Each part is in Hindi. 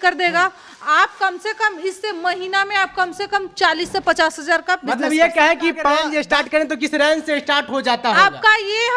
कर देगा। आप कम से कम इससे महीना में आप कम से कम 40 से 50 हजार का मतलब ये कहे कि 5 स्टार्ट करें तो किस रेंज से स्टार्ट हो जाता है आपका? ये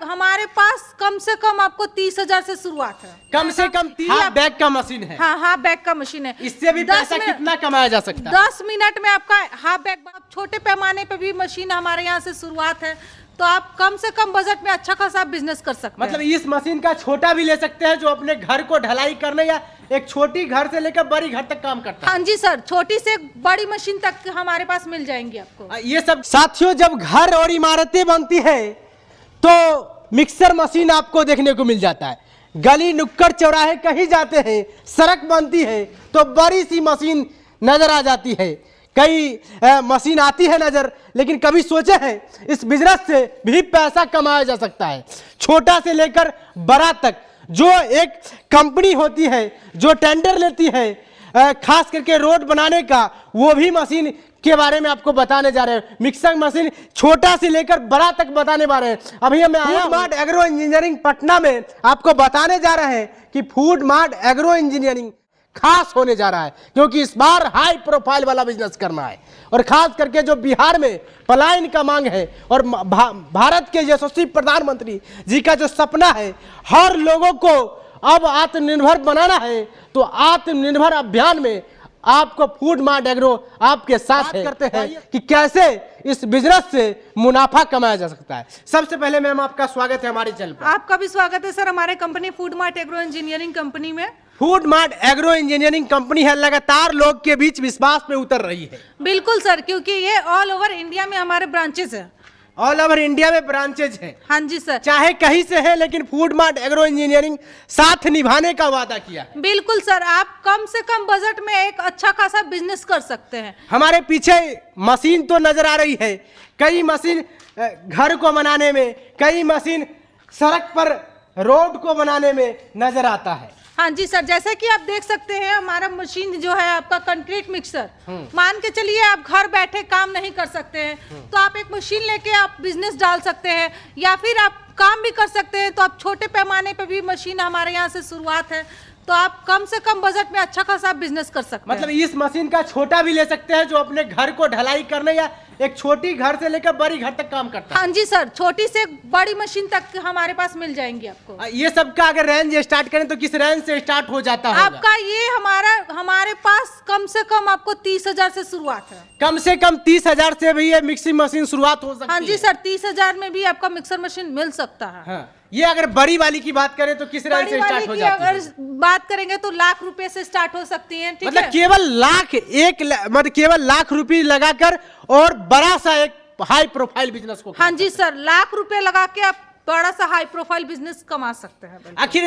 हमारे पास कम से कम आपको 30 हजार से शुरुआत है। कम से कम 30 बैग का मशीन है। हाँ, हाफ बैग का मशीन है। इससे भी पैसा कितना कमाया जा सकता है? 10 मिनट में आपका हाफ बैग। छोटे पैमाने पे भी मशीन हमारे यहाँ से शुरुआत है, तो आप कम से कम बजट में अच्छा खासा बिजनेस कर सकते हैं। मतलब इस मशीन का छोटा भी ले सकते हैं जो अपने घर को ढलाई करने या एक छोटी घर से लेकर बड़ी घर तक काम करता है। हाँ जी सर, छोटी से बड़ी मशीन तक हमारे पास मिल जाएंगी आपको। ये सब साथियों, जब घर और इमारतें बनती है तो मिक्सर मशीन आपको देखने को मिल जाता है। गली नुक्कड़ चौराहे कहीं जाते हैं, सड़क बनती है तो बड़ी सी मशीन नजर आ जाती है। कई मशीन आती है नजर, लेकिन कभी सोचे हैं इस बिजनेस से भी पैसा कमाया जा सकता है। छोटा से लेकर बड़ा तक जो एक कंपनी होती है जो टेंडर लेती है खास करके रोड बनाने का, वो भी मशीन के बारे में आपको बताने जा रहे हैं। मिक्सर मशीन छोटा से लेकर बड़ा तक बताने वाले हैं। अभी हमें food mart agro engineering Patna में आपको बताने जा रहे हैं कि फूड मार्ट एग्रो इंजीनियरिंग खास होने जा रहा है, क्योंकि इस बार हाई प्रोफाइल वाला बिजनेस करना है। और खास करके जो बिहार में पलायन का मांग है और भारत के यशस्वी प्रधानमंत्री जी का जो सपना है हर लोगों को अब आत्मनिर्भर बनाना है, तो आत्मनिर्भर अभियान में आपको फूड मार्ट एग्रो आपके साथ करते हैं कि कैसे इस बिजनेस से मुनाफा कमाया जा सकता है। सबसे पहले मैम आपका स्वागत है हमारे चैनल पर। आपका भी स्वागत है सर हमारे company food mart agro engineering company में। Food mart agro engineering company है, लगातार लोग के बीच विश्वास पे उतर रही है। बिल्कुल सर, क्योंकि ये ऑल ओवर इंडिया में हमारे ब्रांचेस है। ऑल ओवर इंडिया में ब्रांचेज है। हाँ जी सर, चाहे कहीं से है, लेकिन फूड मार्ट एग्रो इंजीनियरिंग साथ निभाने का वादा किया है। बिल्कुल सर, आप कम से कम बजट में एक अच्छा खासा बिजनेस कर सकते हैं। हमारे पीछे मशीन तो नजर आ रही है, कई मशीन घर को बनाने में, कई मशीन सड़क पर रोड को बनाने में नजर आता है। हाँ जी सर, जैसे कि आप देख सकते हैं हमारा मशीन जो है आपका कंक्रीट मिक्सर, मान के चलिए आप घर बैठे काम नहीं कर सकते हैं तो आप एक मशीन लेके आप बिजनेस डाल सकते हैं, या फिर आप काम भी कर सकते हैं तो आप छोटे पैमाने पे भी मशीन हमारे यहाँ से शुरुआत है, तो आप कम से कम बजट में अच्छा खासा बिजनेस कर सकते हैं। मतलब इस मशीन का छोटा भी ले सकते हैं जो अपने घर को ढलाई करने या एक छोटी घर से लेकर बड़ी घर तक काम करता है। हाँ जी सर, छोटी से बड़ी मशीन तक हमारे पास मिल जाएंगी आपको। ये सब का अगर रेंज स्टार्ट करें तो किस रेंज से स्टार्ट हो जाता है आपका? ये हमारे पास कम से कम आपको 30 हजार से शुरुआत है। कम से कम 30 हजार से भी ये मिक्सिंग मशीन शुरुआत हो सकती है। हाँ जी सर, 30 हजार में भी आपका मिक्सर मशीन मिल सकता है। हाँ। ये अगर बड़ी वाली की बात करें तो किस रेंज से स्टार्ट हो जाती है? अगर बात करेंगे तो लाख रुपए से स्टार्ट हो सकती है। ठीक मतलब है? मतलब केवल लाख रुपए लगाकर और बड़ा सा एक हाई प्रोफाइल बिजनेस को। हाँ जी सर, लाख रुपए लगा के आप बड़ा सा हाई प्रोफाइल बिजनेस कमा सकते हैं। आखिर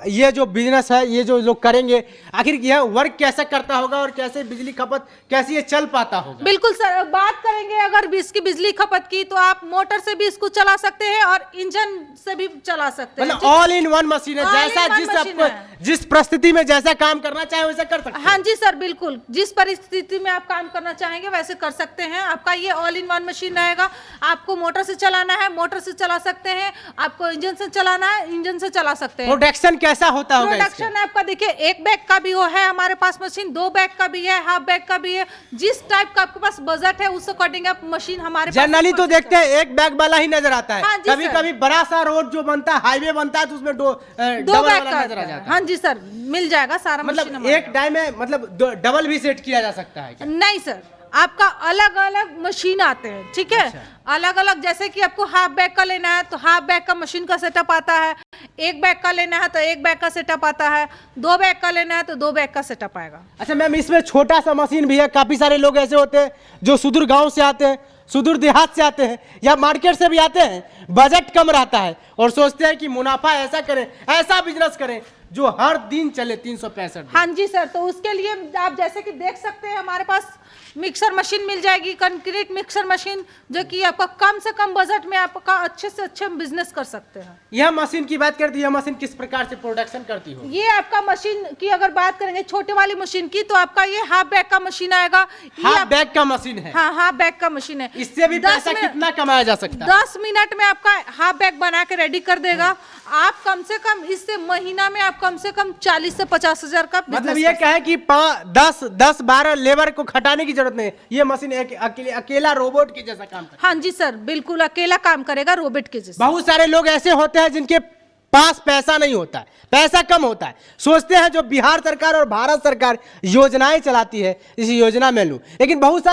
ये जो बिजनेस है, ये जो लोग करेंगे, आखिर यह वर्क कैसे करता होगा और कैसे बिजली खपत कैसे ये चल पाता होगा? बिल्कुल सर, बात करेंगे अगर इसकी बिजली खपत की तो आप मोटर से भी इसको चला सकते हैं और इंजन से भी चला सकते हैं। मतलब ऑल इन वन मशीन है, जैसा जिस परिस्थिति में जैसा काम करना चाहे वैसा कर सकते हैं। हाँ जी सर, बिल्कुल जिस परिस्थिति में आप काम करना चाहेंगे वैसे कर सकते हैं। आपका ये ऑल इन वन मशीन रहेगा। आपको मोटर से चलाना है, मोटर से चला सकते हैं, आपको इंजन से चलाना है, इंजन से चला सकते हैं। प्रोडक्शन कैसा होता होगा? प्रोडक्शन आपका देखिए, 1 बैग का भी है हमारे पास मशीन, 2 बैग का भी है, हाफ बैग का भी है। जिस टाइप का आपके पास बजट है उस अकॉर्डिंग आप मशीन हमारे जनरली तो देखते हैं 1 बैग वाला ही नजर आता है। हाँ कभी कभी बड़ा सा रोड जो बनता है, हाईवे बनता है, तो उसमें 2 बैग का नजर आ जाता है। हाँ जी सर, मिल जाएगा सारा। मतलब एक टाइम में मतलब डबल भी सेट किया जा सकता है क्या? नहीं सर, आपका अलग अलग मशीन आते हैं। ठीक है? अलग अलग, जैसे कि आपको हाफ बैग का लेना है तो हाफ बैग का मशीन का सेटअप आता है, 1 बैग का लेना है तो 1 बैग का सेटअप आता है, 2 बैग का लेना है तो 2 बैग का सेटअप आएगा। अच्छा मैम, इसमें छोटा सा मशीन भी है। काफी सारे लोग ऐसे होते हैं जो सुदूर गांव से आते हैं, सुदूर देहात से आते हैं या मार्केट से भी आते हैं, बजट कम रहता है और सोचते हैं कि मुनाफा ऐसा करें, ऐसा बिजनेस करें जो हर दिन चले 365 दिन। हाँ जी सर, तो उसके लिए आप जैसे कि देख सकते हैं हमारे पास मिक्सर मशीन मिल जाएगी, कंक्रीट मिक्सर मशीन, जो कि आपका कम से कम बजट में आपका अच्छे से अच्छे बिजनेस कर सकते हैं। यह मशीन की बात करती है, यह मशीन किस प्रकार से प्रोडक्शन करती हो? ये आपका मशीन की अगर बात करेंगे छोटे वाली मशीन की, तो आपका ये हाफ बैग का मशीन आएगा। हाफ बैग का मशीन है? हाँ, हाफ बैग का मशीन है। इससे भी पैसा कितना कमाया जा सकता है? 10 मिनट में आपका हाफ बैग बना के रेडी कर देगा। आप कम से कम इससे महीना में आप कम से कम 40 से 50 हजार का मतलब business ये कर क्या है कि 10-12 लेबर को खटाने की जरूरत नहीं, ये मशीन अकेला रोबोट के जैसा काम करता हाँ जी सर, बिल्कुल अकेला काम करेगा रोबोट के है। जैसे। बहुत सारे लोग ऐसे होते हैं जिनके पास पैसा नहीं होता है, पैसा कम होता है, सोचते हैं जो बिहार सरकार और भारत सरकार योजनाएं चलाती है इस योजना में लूं, लेकिन बहुत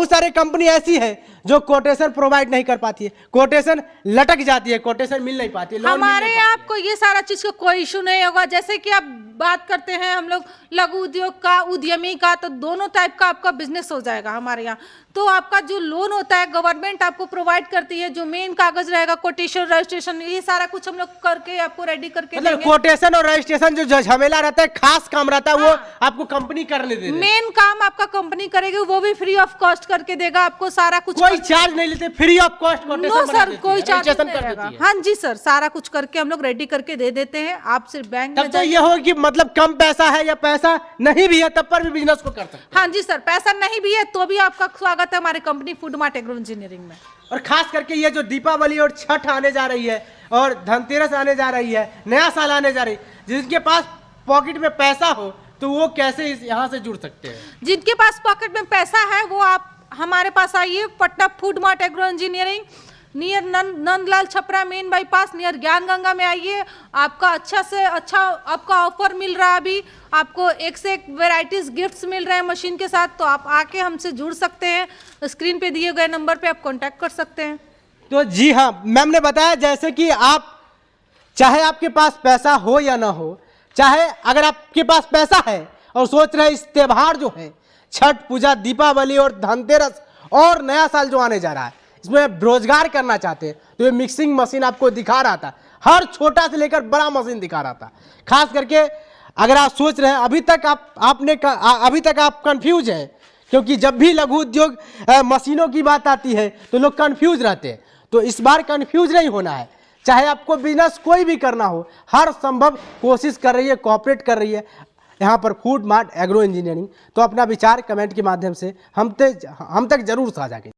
सारे कंपनी ऐसी है जो कोटेशन प्रोवाइड नहीं कर पाती है, कोटेशन लटक जाती है, कोटेशन मिल नहीं पाती है, लोन मिल नहीं हमारे पाती यहाँ है। आपको ये सारा चीज का कोई इशू नहीं होगा। जैसे कि आप बात करते हैं हम लोग लघु उद्योग का, उद्यमी का, तो दोनों टाइप का आपका बिजनेस हो जाएगा हमारे यहाँ। तो आपका जो लोन होता है गवर्नमेंट आपको प्रोवाइड करती है, जो मेन कागज रहेगा कोटेशन रजिस्ट्रेशन, ये सारा कुछ हम लोग करके आपको रेडी करके मतलब देंगे। कोटेशन और रजिस्ट्रेशन जो झमेला रहता है, खास काम रहता है, वो आपको कंपनी करने दे रही है। मेन काम आपका कंपनी करेगी, वो भी फ्री ऑफ कॉस्ट करके देगा आपको सारा कुछ। कोई चार्ज नहीं लेते, फ्री ऑफ कॉस्ट कोटेशन नो बना सर, देती है, कोई चार्ज रजिस्ट्रेशन नहीं कर रहेगा। देती है। हाँ जी सर, सारा कुछ करके हम लोग रेडी करके दे देते हैं। आप सिर्फ बैंक तब में तो ये हो कि मतलब कम पैसा है या पैसा नहीं भी है तब पर भी बिजनेस को कर सकते हैं। हाँ जी सर, पैसा नहीं भी है तो भी आपका स्वागत है हमारी company food mart agro engineering में। और खास करके ये जो दीपावली और छठ आने जा रही है और धनतेरस आने जा रही है, नया साल आने जा रही है, जिनके पास पॉकेट में पैसा हो तो वो कैसे यहाँ से जुड़ सकते हैं? जिनके पास पॉकेट में पैसा है वो आप हमारे पास आइए, Patna food mart agro engineering near Nandlal Chhapra main bypass near ज्ञान गंगा में आइए। आपका अच्छा से अच्छा आपका ऑफर मिल रहा है, अभी आपको एक से एक वेराइटीज गिफ्ट्स मिल रहे हैं मशीन के साथ, तो आप आके हमसे जुड़ सकते हैं। स्क्रीन पे दिए गए नंबर पे आप कांटेक्ट कर सकते हैं। तो जी हाँ, मैम ने बताया जैसे कि आप चाहे आपके पास पैसा हो या ना हो, चाहे अगर आपके पास पैसा है और सोच रहे इस त्योहार जो है छठ पूजा, दीपावली और धनतेरस और नया साल जो आने जा रहा है, इसमें रोजगार करना चाहते हैं, तो ये मिक्सिंग मशीन आपको दिखा रहा था, हर छोटा से लेकर बड़ा मशीन दिखा रहा था। खास करके अगर आप सोच रहे हैं अभी तक आप कंफ्यूज हैं, क्योंकि जब भी लघु उद्योग मशीनों की बात आती है तो लोग कंफ्यूज रहते हैं, तो इस बार कंफ्यूज नहीं होना है। चाहे आपको बिजनेस कोई भी करना हो, हर संभव कोशिश कर रही है, कोऑपरेट कर रही है यहाँ पर फूड मार्ट एग्रो इंजीनियरिंग। तो अपना विचार कमेंट के माध्यम से हम तक जरूर साझा कीजिए।